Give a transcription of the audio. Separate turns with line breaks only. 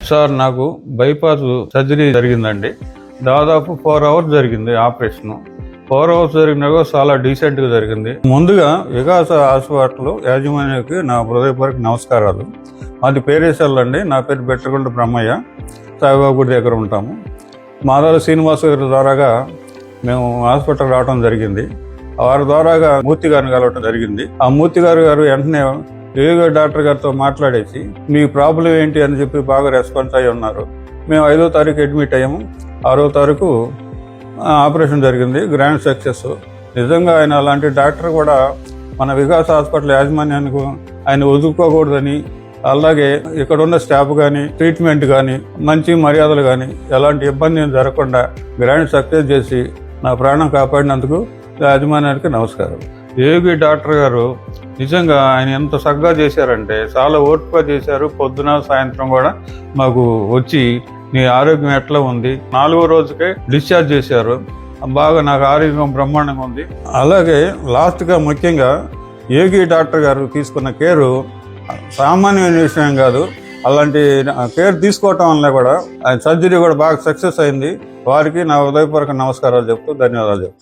Sir నాకు bypass surgery జరిగిందండి. దాదాపు 4 అవర్స్ జరిగింది ఆపరేషన్. 4 అవర్స్ జరిగినా కూడా చాలా డీసెంట్ గా జరిగింది. ముందుగా వికాస హాస్పిటల్ యాజమాన్యానికి నా హృదయపూర్వక నమస్కారాలు. మాది పేరేసల్ అండి. నా పేరు బెట్టగుంట బ్రహ్మయ్య. సాయిబాబా గుడి దగ్గర ఉంటాము. మాదాల శ్రీనివాస గారి ద్వారాగా మేము హాస్పిటల్ రావడం జరిగింది. వారి ద్వారాగా మూర్తి గారిని కలవటం జరిగింది. ఆ మూర్తి గారు వెంటనే ఏదో డాక్టర్ గారితో మాట్లాడేసి మీ ప్రాబ్లం ఏంటి అని చెప్పి బాగా రెస్పాన్స్ అయ్యి ఉన్నారు. మేము 5వ తారీఖు అడ్మిట్ అయ్యాము. 6వ తారీఖు ఆపరేషన్ జరిగింది. Grand success. నిజంగా ఆయన అలాంటి డాక్టర్ కూడా మన వికాస్ హాస్పిటల్ యాజమాన్యానికి ఆయన వదులుకోకూడదని, అలాగే ఇక్కడ ఉన్న స్టాఫ్ కానీ, ట్రీట్మెంట్ కానీ, మంచి మర్యాదలు కానీ ఎలాంటి ఇబ్బంది జరగకుండా గ్రాండ్ సక్సెస్ చేసి నా ప్రాణం కాపాడినందుకు యాజమాన్యానికి నమస్కారం. యోగి డాక్టర్ గారు నిజంగా ఆయన ఎంత చక్కగా చేశారంటే చాలా ఓర్పుగా చేశారు. పొద్దున సాయంత్రం కూడా మాకు వచ్చి నీ ఆరోగ్యం ఎట్లా ఉంది, 4వ రోజుకే డిశ్చార్జ్ చేశారు. బాగా నాకు ఆరోగ్యం బ్రహ్మాండంగా ఉంది. అలాగే లాస్ట్గా ముఖ్యంగా యోగి డాక్టర్ గారు తీసుకున్న కేరు సామాన్యమైన విషయం కాదు. అలాంటి కేర్ తీసుకోవటం వల్ల కూడా ఆయన సర్జరీ కూడా బాగా సక్సెస్ అయింది. వారికి నా హృదయపూర్వక నమస్కారాలు చెప్తూ ధన్యవాదాలు చెప్తాను.